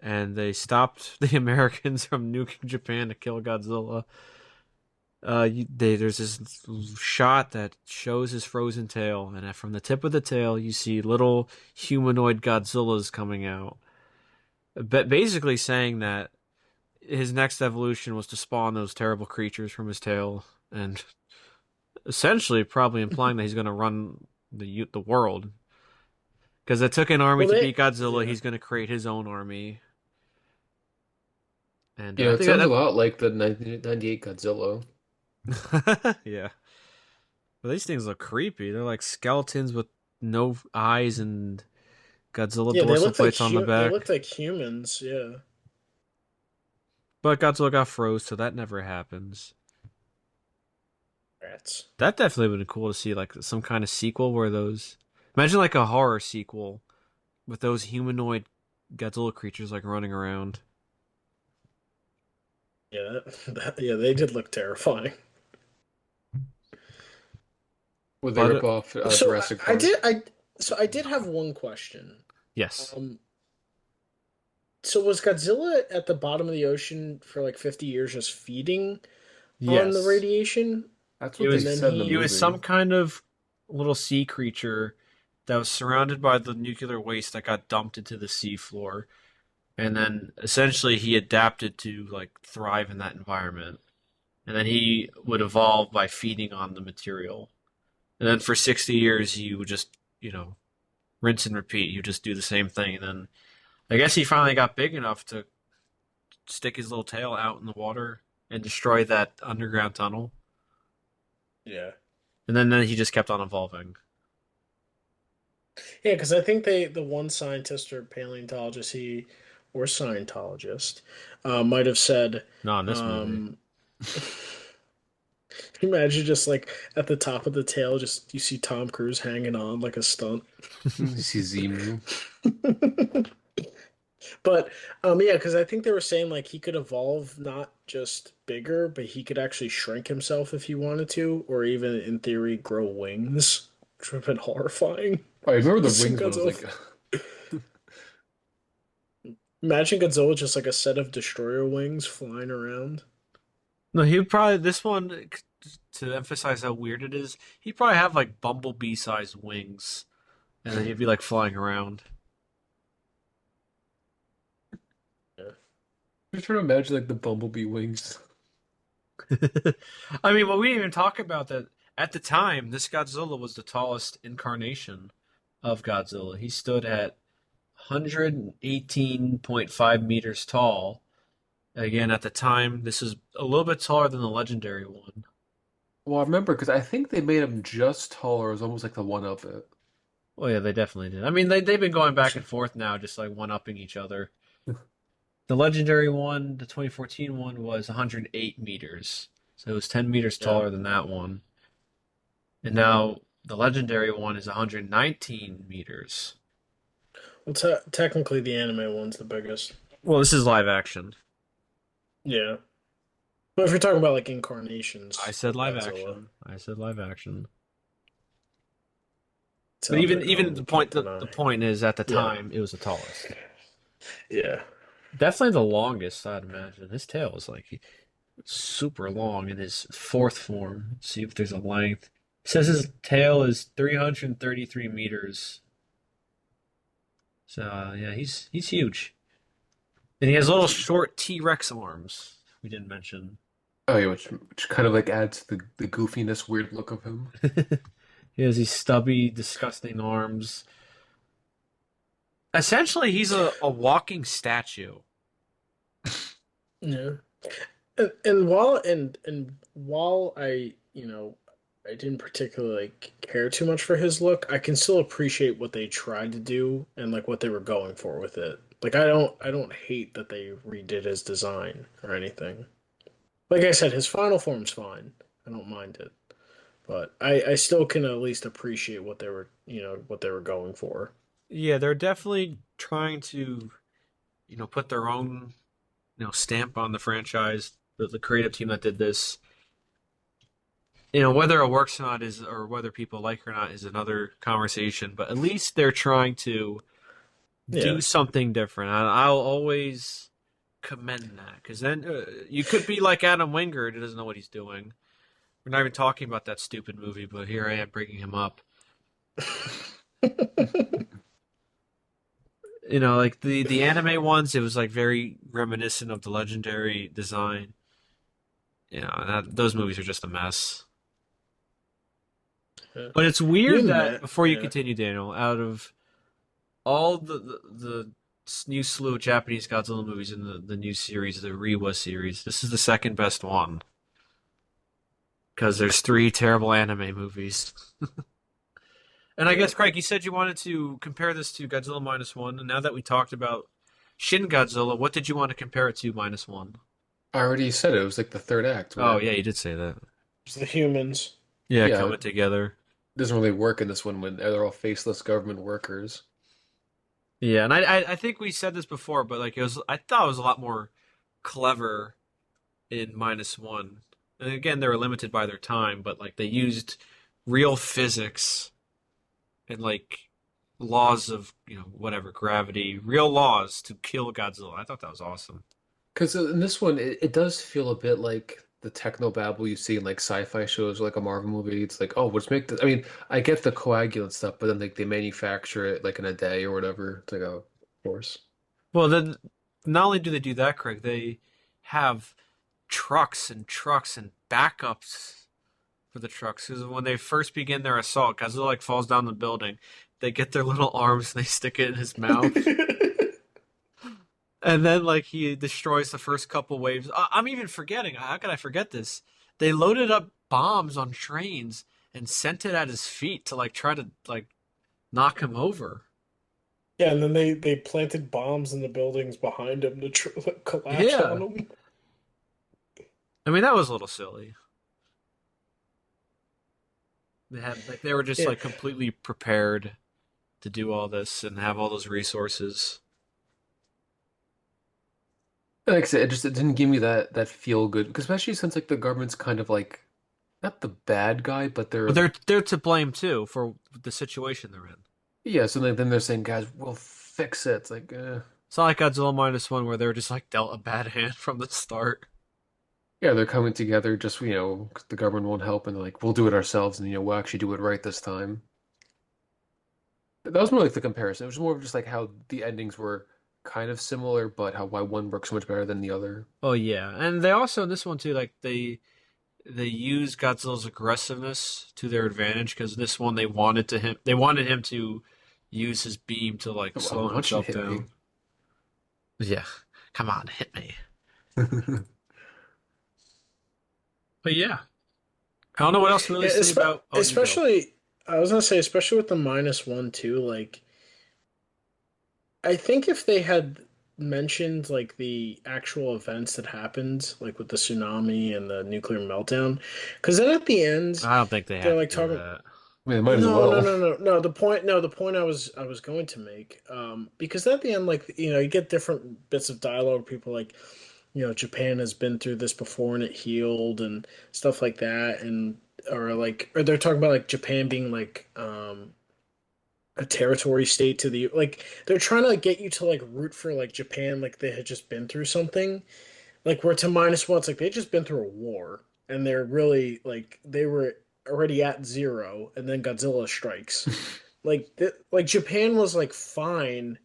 and they stopped the Americans from nuking Japan to kill Godzilla. There's this shot that shows his frozen tail, and from the tip of the tail, you see little humanoid Godzillas coming out. But basically saying that his next evolution was to spawn those terrible creatures from his tail, and essentially probably implying that he's going to run the world. Because it took an army well to they beat Godzilla, yeah. he's going to create his own army, and Yeah, I it think sounds a lot like the 1998 Godzilla. yeah. But these things look creepy. They're like skeletons with no eyes and Godzilla Yeah, they dorsal looked like plates on the they back. looked like humans. Yeah, But Godzilla got froze, so that never happens. rats. That definitely would have been cool to see, like some kind of sequel where those. Imagine like a horror sequel with those humanoid Godzilla creatures like running around. Yeah, yeah, they did look terrifying. Would they But rip off So Jurassic I Park? did I did have one question. yes, Um, so was Godzilla at the bottom of the ocean for like 50 years just feeding on the yes, radiation? That's he what they And then said in the he was some movie. kind of little sea creature that was surrounded by the nuclear waste that got dumped into the seafloor, and then essentially he adapted to like thrive in that environment, and then he would evolve by feeding on the material, and then for 60 years he would just rinse and repeat. You just do the same thing, and then I guess he finally got big enough to stick his little tail out in the water and destroy that underground tunnel, Yeah. and then he just kept on evolving. Yeah, because I think the one scientist or paleontologist or Scientologist might have said, Not in this movie. um, imagine just like at the top of the tail, just you see Tom Cruise hanging on like a stunt. You see Zemu. But yeah, because I think they were saying like he could evolve not just bigger, but he could actually shrink himself if he wanted to, or even in theory grow wings, which would have been horrifying. Oh, I remember the Seeing wings one. I was Godzilla. like, Imagine Godzilla just like a set of destroyer wings flying around. No, he would probably this one to emphasize how weird it is. He'd probably have like bumblebee sized wings, and then he'd be like flying around. Yeah. I'm trying to imagine like the bumblebee wings. I mean, well, we didn't even talk about that. At the time, this Godzilla was the tallest incarnation of Godzilla. He stood at 118.5 meters tall. Again, at the time, this is a little bit taller than the legendary one. Well, I remember because I think they made him just taller. It was almost like the one of it. Well, yeah, they definitely did. I mean, they've been going back and forth now, just like one upping each other. The legendary one, the 2014 one, was 108 meters. So it was 10 meters Yeah. taller than that one. And now the legendary one is 119 meters. Well, technically, the anime one's the biggest. Well, this is live action. Yeah. But if you're talking about like I incarnations said of live Godzilla, action. I said live action. it's But out there. even No the one point can't the deny. point is at the Yeah. time it was the tallest. Yeah. Definitely the longest, I'd imagine. His tail is like super long in his fourth form. Let's see if there's a length. It says his tail is 333 meters. So yeah, he's huge. And he has little short T-Rex arms. We didn't mention. Oh yeah, which kind of like adds to the goofiness, weird look of him. He has these stubby, disgusting arms. Essentially, he's a walking statue. Yeah. And while I, I didn't particularly like care too much for his look, I can still appreciate what they tried to do and like what they were going for with it. Like I don't hate that they redid his design or anything. Like I said, his final form's fine. I don't mind it. But I still can at least appreciate what they were going for. Yeah, they're definitely trying to, put their own, stamp on the franchise. The creative team that did this, whether it works or not or whether people like it or not is another conversation. But at least they're trying to Yeah. do something different. I'll always commend that because then you could be like Adam Wingard who doesn't know what he's doing. We're not even talking about that stupid movie, but here I am bringing him up. Like the anime ones, it was like very reminiscent of the legendary design. Those movies are just a mess. Yeah. But it's You weird that met, before you yeah. continue, Daniel, out of all the new slew of Japanese Godzilla movies in the new series, the Reiwa series, this is the second best one because there's three terrible anime movies. And I guess, Craig, you said you wanted to compare this to Godzilla minus one, and now that we talked about Shin Godzilla, what did you want to compare it to minus one? I already said it was like the third act Oh, where yeah, you did say that. It's the humans. Yeah, yeah, coming it together. doesn't really work in this one when they're all faceless government workers. Yeah, and I think we said this before, but like I thought it was a lot more clever in minus one. And again, they were limited by their time, but like they used real physics and like laws of, whatever, gravity, real laws to kill Godzilla. I thought that was awesome. Because in this one, it does feel a bit like the techno babble you see in like sci-fi shows, like a Marvel movie. It's like, oh, let's make this. I mean, I get the coagulant stuff, but then like they manufacture it like in a day or whatever. It's like, oh, of course. Well, then not only do they do that, Craig, they have trucks and backups for the trucks. Because when they first begin their assault, Godzilla like falls down the building. They get their little arms and they stick it in his mouth. And then like he destroys the first couple waves. I'm even forgetting. How could I forget this? They loaded up bombs on trains and sent it at his feet to like try to like knock him over. Yeah, and then they planted bombs in the buildings behind him to collapse on Yeah. him. I mean that was a little silly. They were just Yeah, like completely prepared to do all this and have all those resources. Like I said, it didn't give me that feel good, because especially since like the government's kind of like not the bad guy, but But they're they're to blame too for the situation they're in. yeah. So then they're saying, guys, we'll fix it. It's like, It's not like Godzilla minus one where they were just like dealt a bad hand from the start. yeah, they're coming together just, 'cause the government won't help, and they're like, we'll do it ourselves, and we'll actually do it right this time. That was more like the comparison. It was more of just like how the endings were kind of similar, but how why one works so much better than the other. Oh yeah, and they also in this one too, like they use Godzilla's aggressiveness to their advantage because this one they wanted him to use his beam to like Oh, slow why don't you himself hit me? down. Yeah, come on, hit me. But yeah, I don't know what else to really yeah, say about. Oh, you go. especially I was gonna say, especially with the minus one too. Like, I think if they had mentioned like the actual events that happened, like with the tsunami and the nuclear meltdown, because then at the end I don't think they they're had to like do talking. that. I mean, it might as No, no, well. no, no, no. The point I was going to make, because at the end, like you get different bits of dialogue. People like, Japan has been through this before and it healed and stuff like that, and or they're talking about like Japan being like a territory state to the like they're trying to get you to like root for like Japan like they had just been through something like we're to minus one. It's like they just been through a war and they're really like they were already at zero and then Godzilla strikes. Like Japan was like fine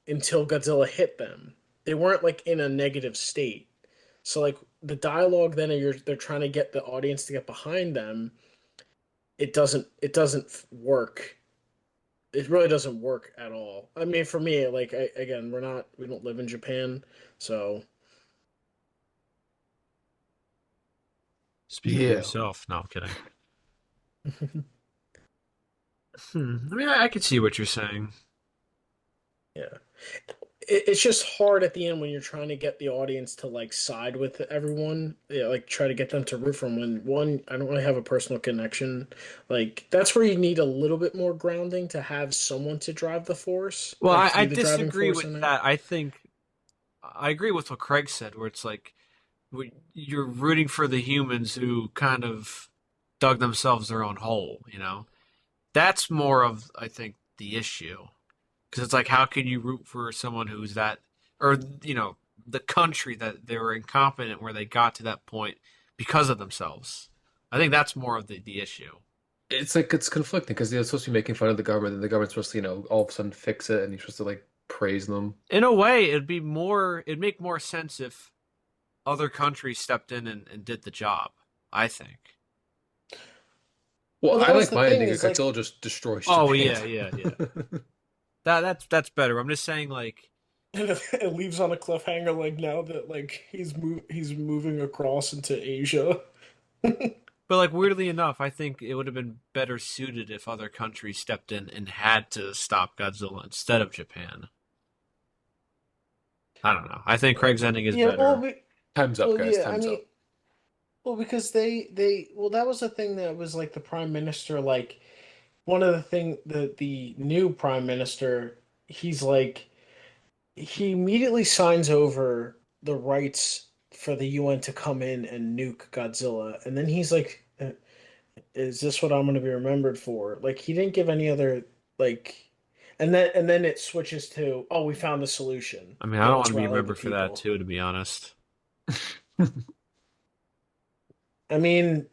until Godzilla hit them. They weren't like in a negative state. So like the dialogue then they're trying to get the audience to get behind them. It doesn't work. It really doesn't work at all. I mean, for me, like again, we don't live in Japan, so Speak for Yeah. yourself. No, I'm kidding. I mean, I can see what you're saying. yeah. It's just hard at the end when you're trying to get the audience to like side with everyone, yeah, like try to get them to root for 'em when one, I don't really have a personal connection. Like that's where you need a little bit more grounding to have someone to drive the force, Well, like to I be the driving disagree force with in there. that. I think I agree with what Craig said, where it's like you're rooting for the humans who kind of dug themselves their own hole. That's more of I think the issue because it's like how can you root for someone who's that or the country that they were incompetent where they got to that point because of themselves. I think that's more of the issue. It's like it's conflicting because they're supposed to be making fun of the government, and the government's supposed to, all of a sudden fix it, and you're supposed to like praise them. In a way, it'd make more sense if other countries stepped in and did the job. I think. Well, Well, I that was like the my thing ending. is like Godzilla just destroys Oh Japan. yeah, yeah, yeah. That's better. I'm just saying, like, it leaves on a cliffhanger like now that like he's moving across into Asia. But like weirdly enough, I think it would have been better suited if other countries stepped in and had to stop Godzilla instead of Japan. I don't know. I think Craig's ending is Yeah, well, better. Time's up, well, guys. yeah. I Time's mean, up. well, because well, that was the thing that was like the prime minister, like one of the thing the new prime minister, he's like he immediately signs over the rights for the UN to come in and nuke Godzilla, and then he's like, "Is this what I'm going to be remembered for?" Like he didn't give any other like, and then it switches to, "Oh, we found the solution. I mean, I Now don't want let's to be rally the remembered for that people." too, to be honest. I mean,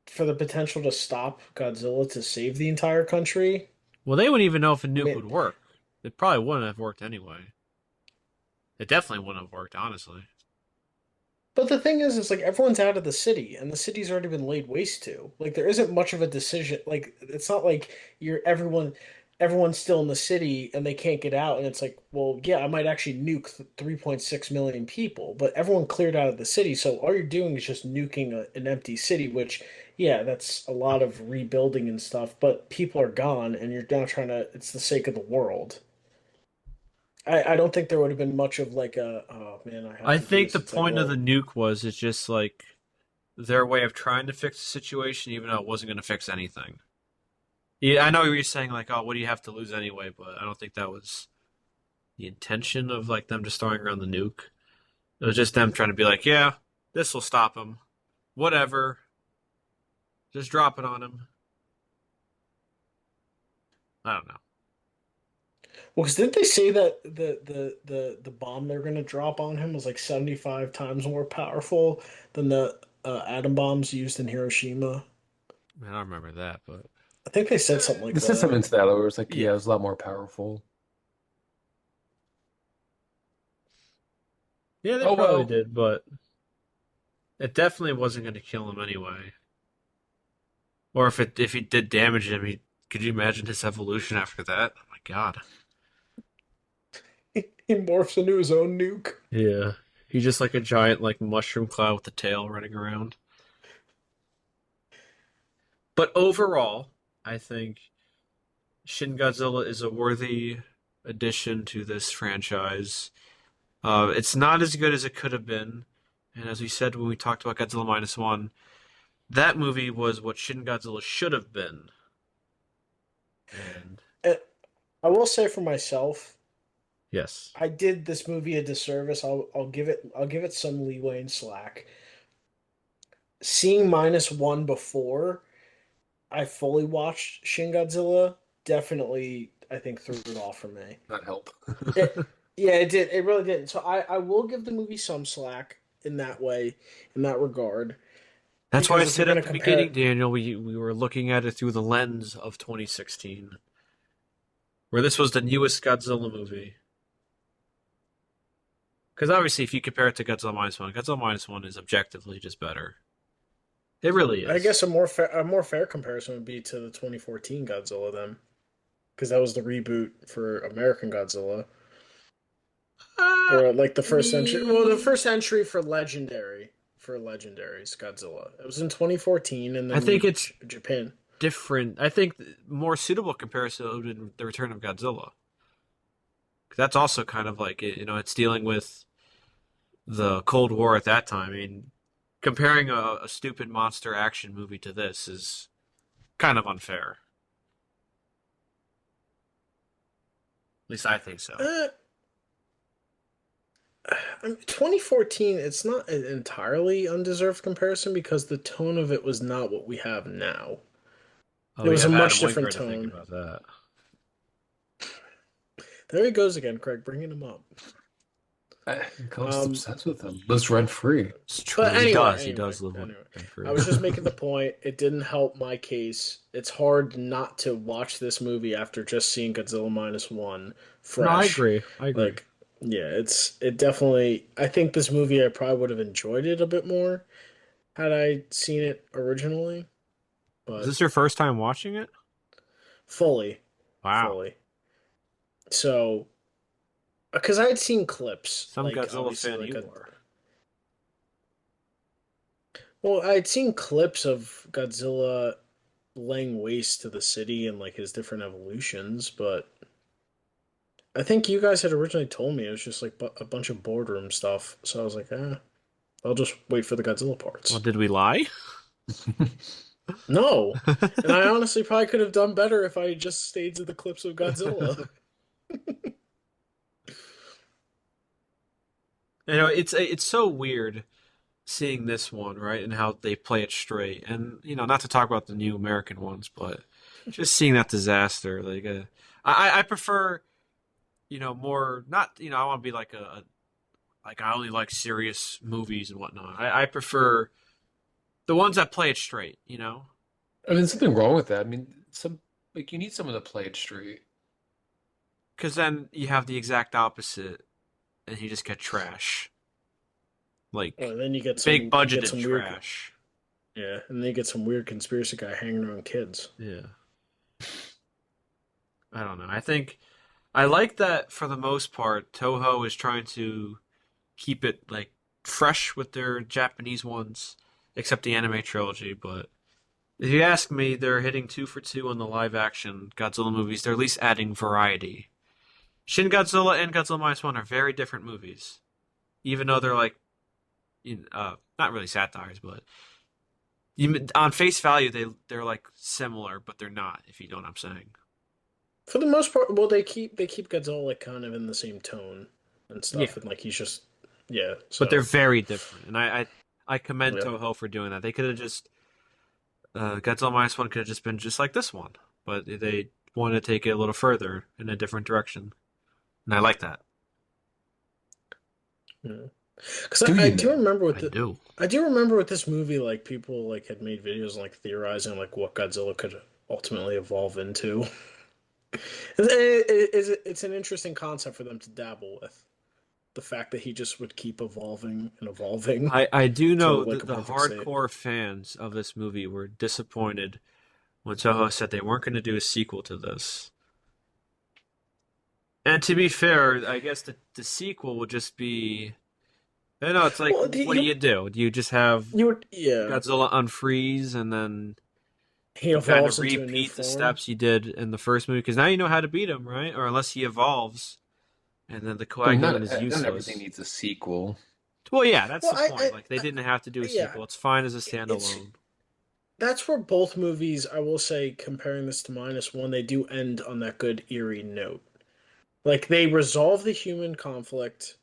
for the potential to stop Godzilla to save the entire country. Well, they wouldn't even know if a I nuke mean, would work. It probably wouldn't have worked anyway. It definitely wouldn't have worked, honestly. but the thing is like everyone's out of the city, and the city's already been laid waste to. Like there isn't much of a decision. Like it's not like you're everyone's still in the city and they can't get out, and it's like, well, yeah, I might actually nuke 3.6 million people, but everyone cleared out of the city, so all you're doing is just nuking an empty city, which, yeah, that's a lot of rebuilding and stuff, but people are gone, and you're now trying to. It's the sake of the world. I don't think there would have been much of like a, oh man, I have I to do think this. the It's like, point of the well, nuke was it's just like their way of trying to fix the situation, even though it wasn't going to fix anything. Yeah, I know you were saying like, oh, what do you have to lose anyway? But I don't think that was the intention of like them just throwing around the nuke. It was just them trying to be like, yeah, this will stop him. Whatever, just drop it on him. I don't know. well, because didn't they say that the bomb they're gonna drop on him was like 75 times more powerful than the atom bombs used in Hiroshima? I mean, I don't remember that, but I think they said something like The system that. into that, where it was like, yeah, it Yeah. was a lot more powerful. yeah, they Oh probably well. did. But it definitely wasn't going to kill him anyway. Or if he did damage him, he could you imagine his evolution after that? Oh my god. He morphs into his own nuke. Yeah. He's just like a giant like mushroom cloud with a tail running around. But overall, I think Shin Godzilla is a worthy addition to this franchise. It's not as good as it could have been, and as we said when we talked about Godzilla minus one, that movie was what Shin Godzilla should have been. And And I will say for myself, yes, I did this movie a disservice. I'll give it some leeway and slack. Seeing minus one before I fully watched Shin Godzilla, definitely I think threw it off for me. Not help. It yeah, it did. It really did. So I will give the movie some slack in that way, in that regard. that's why I Because if we're said at gonna the beginning, compare, Daniel, we were looking at it through the lens of 2016, where this was the newest Godzilla movie. Because obviously, if you compare it to Godzilla minus one is objectively just better. It really I is. guess a more fair comparison would be to the 2014 Godzilla then, because that was the reboot for American Godzilla, Uh, or like the first entry. Well, the mm, first entry for Legendary's Godzilla. It was in 2014, and I then think you it's Japan. different. I think more suitable comparison would have been the Return of Godzilla. 'Cause that's also kind of like it's dealing with the Cold War at that time. I mean, comparing a stupid monster action movie to this is kind of unfair. At least I think so. Uh, I mean, 2014, it's not an entirely undeserved comparison because the tone of it was not what we have now. Oh, It we was a have Adam much different Wingard to think tone. about that. There he goes again, Craig, bringing him up. I'm just Um, obsessed with them. Lives rent free. It's but true. He does. He anyway, does live anyway, rent I free. was just making the point. It didn't help my case. It's hard not to watch this movie after just seeing Godzilla minus one No, I fresh. agree. I agree. Like, yeah, it definitely. I think this movie I probably would have enjoyed it a bit more had I seen it originally, Is but this your first time watching it? fully, Wow. fully. So, because I had seen clips, Some like Godzilla obviously, fan like you a are. Well, I'd seen clips of Godzilla laying waste to the city and like his different evolutions, but I think you guys had originally told me it was just like a bunch of boardroom stuff. So I was like, I'll just wait for the Godzilla Well, parts. did we lie? No. And I honestly probably could have done better if I just stayed to the clips of Godzilla. It's so weird seeing this one, right, and how they play it straight. And not to talk about the new American ones, but just seeing that disaster, like, I prefer, more not, I want to be like like I only like serious movies and whatnot. I prefer the ones that play it straight. I mean, there's something wrong with that. I mean, some like you need someone to play it straight. Because then you have the exact opposite, and you just get trash, like And then big you get budgeted some weird, trash. yeah, and then you get some weird conspiracy guy hanging around kids. Yeah, I don't know. I think I like that for the most part. Toho is trying to keep it like fresh with their Japanese ones, except the anime trilogy. But if you ask me, they're hitting two for two on the live action Godzilla movies. They're at least adding variety. Shin Godzilla and Godzilla Minus One are very different movies, even though they're like, not really satires, but on face value they're like similar, but they're not. If you know what I'm saying. For the most part, well, they keep Godzilla like kind of in the same tone and Yeah, stuff, and like he's just yeah. but they're So very different, and I commend yeah, Toho for doing that. They could have just Godzilla minus one could have just been just like this one, but they want to take it a little further in a different direction, and I like that. yeah. Because Do I you do know? remember with I the do. I do remember with this movie, like people like had made videos like theorizing like what Godzilla could ultimately evolve into. It's an interesting concept for them to dabble with. The fact that he just would keep evolving and evolving I do to know like that a the perfect state. hardcore fans of this movie were disappointed when Toho said they weren't going to do a sequel to this. And to be fair, I guess the sequel would just be. I know it's like, Well, what do you do? Do you just have you would yeah. Godzilla unfreeze and then He you kind of evolves into a new repeat the form. steps you did in the first movie? Because now you know how to beat him, right? Or unless he evolves and then the I mean, coagulant is not everything useless. needs a sequel. Well, yeah, that's Well, the point. Like, they I didn't have to do a yeah, sequel. It's fine as a it's standalone. that's where both movies, I will say, comparing this to Minus One, they do end on that good eerie note. Like they resolve the human conflict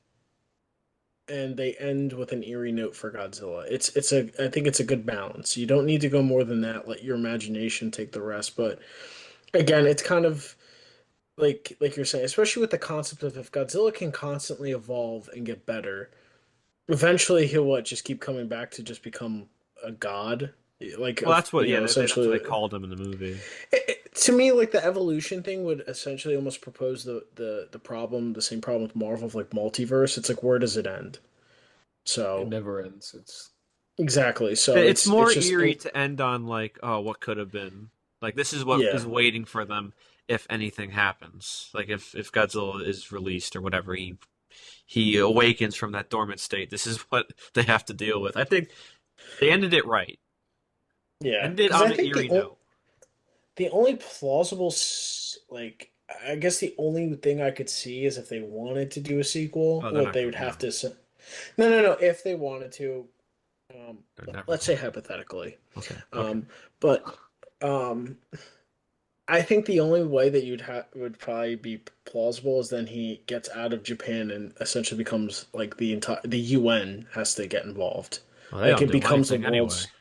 and they end with an eerie note for Godzilla. It's a I think it's a good balance. You don't need to go more than that. Let your imagination take the rest. But again, it's kind of like you're saying, especially with the concept of if Godzilla can constantly evolve and get better, eventually he'll what just keep coming back to just become a god. Like Well, of that's what, yeah, that's what they essentially called him in the movie. to me, like the evolution thing would essentially almost propose the problem, the same problem with Marvel of like multiverse. It's like where does it end? It So never ends. It's exactly. So It's it's more just eerie to end on, like, oh, what could have been. Like, this is what is yeah, waiting for them if anything happens. Like, if Godzilla is released or whatever, he awakens from that dormant state. This is what they have to deal with. I think they ended it right. yeah. Ended Because on I an think eerie note. the only plausible like I guess the only thing I could see is if they wanted to do a sequel, Oh, they're what not they going would to. have No, to say. No, no, no. If they wanted to, they're never let's say going to. hypothetically, Okay, okay. um, but um, I think the only way that you'd have would probably be plausible is then he gets out of Japan and essentially becomes like the UN has to get involved. Well, they Like don't it do becomes the anything anyway. world's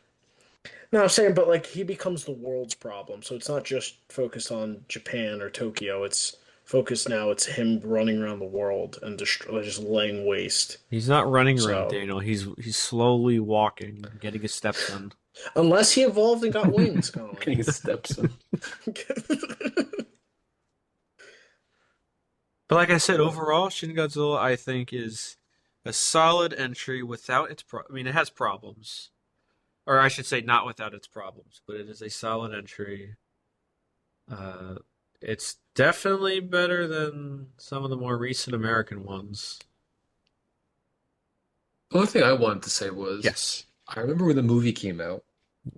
no, I'm saying, but like he becomes the world's problem. So it's not just focused on Japan or Tokyo. It's focused now. It's him running around the world and just laying waste. He's not running around, So Daniel. He's slowly walking, getting his steps in. unless he evolved and got wings, Colin. getting steps in. But like I said, But overall, Shin Godzilla I think is a solid entry without its I mean, it has problems, or I should say, not without its problems, but it is a solid entry. Uh, it's definitely better than some of the more recent American ones. The only thing I wanted to say was Yes. I remember when the movie came out,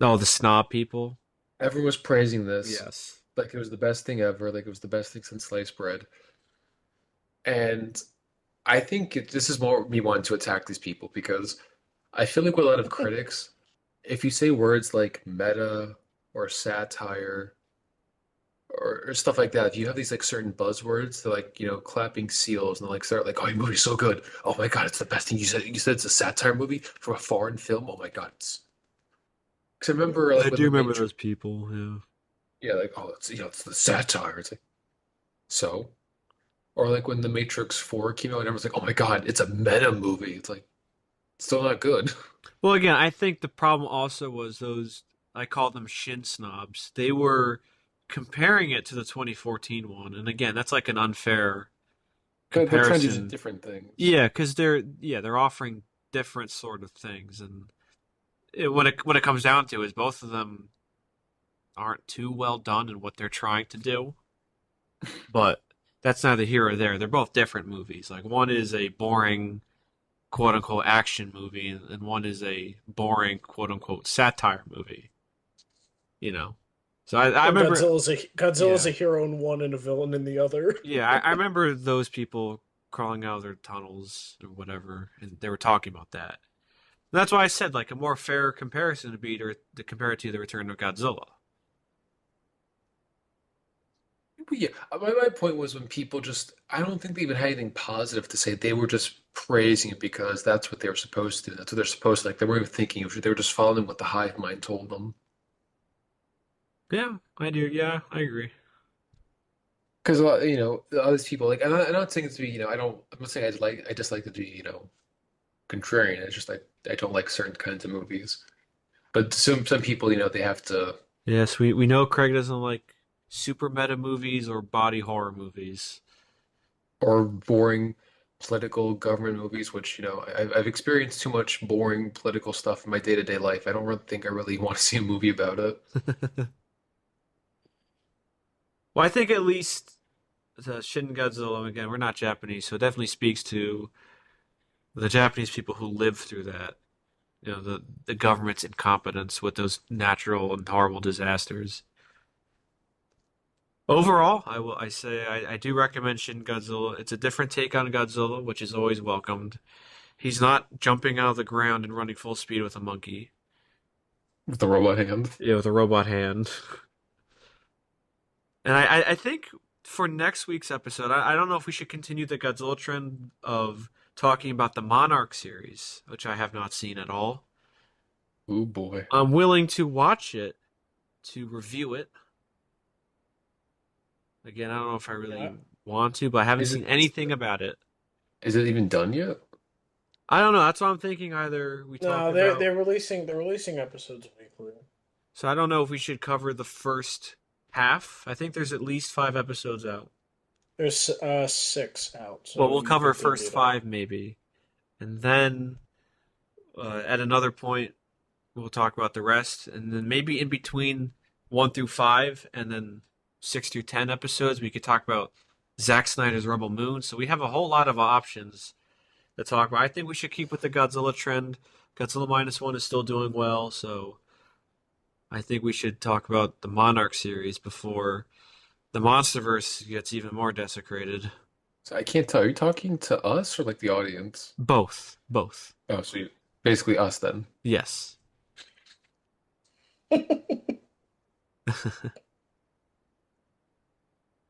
Oh, the snob people. everyone was praising this Yes. like it was the best thing ever, like it was the best thing since sliced bread. And this is more me wanting to attack these people because I feel like with a lot of critics, if you say words like meta or satire or stuff like that, if you have these like certain buzzwords, they're like, clapping seals and they like start like, oh, your movie's so good. Oh my God, it's the best thing you said. You said it's a satire movie from a foreign film. Oh my God, it's because I remember I like when do The remember Matrix, those people. Yeah. yeah, like oh, it's the satire. It's like so, or like when The Matrix 4 came out, and everyone's like, oh my God, it's a meta movie. It's like still not good. Well, again, I think the problem also was those, I call them shin snobs. They were comparing it to the 2014 one, and again, that's like an unfair They're trying to do comparison. different things. Yeah, because they're offering different sort of things, and what it comes down to is both of them aren't too well done in what they're trying to do. But that's neither here or there. They're both different movies. Like one is a boring quote unquote action movie, and one is a boring quote unquote satire movie. You know. So I Well, remember, Godzilla's yeah, a hero in one and a villain in the other. yeah, I remember those people crawling out of their tunnels or whatever, and they were talking about that. And that's why I said like a more fair comparison would be to compare it to the Return of Godzilla. But yeah, my point was when people just, I don't think they even had anything positive to say. They were just praising it because that's what they were supposed to do. That's what they're supposed to like. They weren't even thinking of it. They were just following what the hive mind told them. Yeah, I do. Yeah, I agree. Because all these people like, I'm not saying it to be, I'm not saying I just like to be, contrarian. It's just like I don't like certain kinds of movies. But some people, they have to, Yes, we know Craig doesn't like super meta movies or body horror movies. or boring political government movies, which, I've experienced too much boring political stuff in my day-to-day life. I don't really think I really want to see a movie about it. Well, I think at least the Shin Godzilla, again, we're not Japanese, so it definitely speaks to the Japanese people who lived through that. You know, the government's incompetence with those natural and horrible disasters. Overall, I say I do recommend Shin Godzilla. It's a different take on Godzilla, which is always welcomed. He's not jumping out of the ground and running full speed with a monkey. With the robot hand. Yeah, with a robot hand. And I think for next week's episode, I don't know if we should continue the Godzilla trend of talking about the Monarch series, which I have not seen at all. Oh boy. I'm willing to watch it to review it. Again, I don't know if I really Yeah. want to, but I haven't Is seen it anything about it. is it even done yet? I don't know. That's what I'm thinking. Either we talk No, they're about. they're releasing episodes weekly. So I don't know if we should cover the first half. I think there's at least 5 episodes out. There's six out, Well, so we'll you cover could first divvy it up. five maybe, and then at another point we'll talk about the rest, and then maybe in between 1 through 5, and then 6 through 10 episodes, we could talk about Zack Snyder's Rebel Moon. So we have a whole lot of options to talk about. I think we should keep with the Godzilla trend. Godzilla minus one is still doing well, so I think we should talk about the Monarch series before the MonsterVerse gets even more desecrated. So I can't tell. Are you talking to us or like the audience? Both, both. Oh, so basically us then. Yes.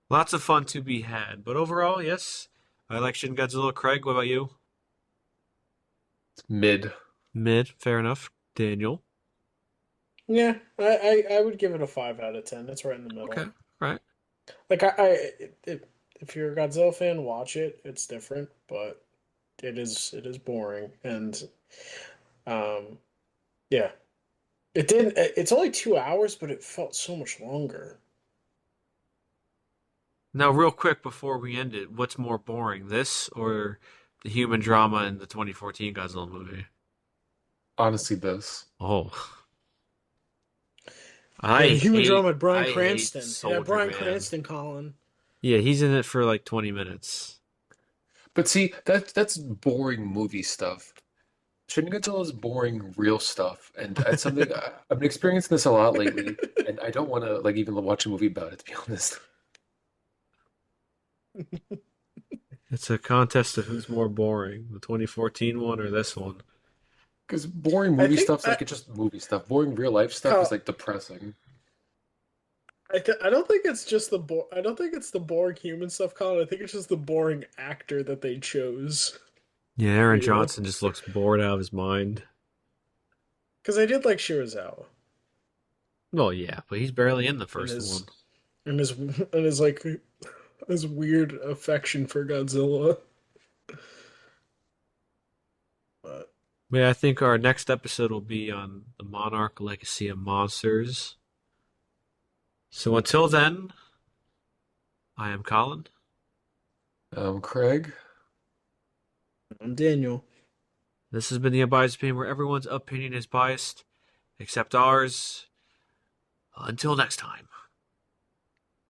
Lots of fun to be had, but overall, yes, I like Shin Godzilla. Craig, what about you? It's mid. Mid, fair enough. Daniel, Yeah, I would give it a 5 out of 10. It's right in the okay, middle. right. Like if you're a Godzilla fan, watch it. It's different, but it is boring and um yeah. It didn't. It's only 2 hours, but it felt so much longer. Now, real quick before we end it, what's more boring, this or the human drama in the 2014 Godzilla movie? Honestly, this. Oh, Yeah, the human drama had Bryan I hate Cranston. It had Soldier Bryan Man. Cranston, Colin. Yeah, he's in it for like 20 minutes. But see, that's boring movie stuff. Shin Godzilla is boring real stuff, and it's something I've been experiencing this a lot lately, and I don't want to like even watch a movie about it, to be honest. It's a contest of who's more boring, the 2014 one or this one. Because boring I movie think stuff's like it's just movie stuff. Boring real life stuff is Kyle, like depressing. I don't think it's just I don't think it's the boring human stuff, Colin. I think it's just the boring actor that they chose. Yeah, Aaron You know, Johnson just looks bored out of his mind. because I did like Shirazawa Well, yeah, but he's barely in the and first one. his like his weird affection for Godzilla. But But yeah, I think our next episode will be on the Monarch Legacy of Monsters. So until then, I am Colin. Craig. I'm Daniel. This has been the Unbiased Opinion, where everyone's opinion is biased except ours. Until next time.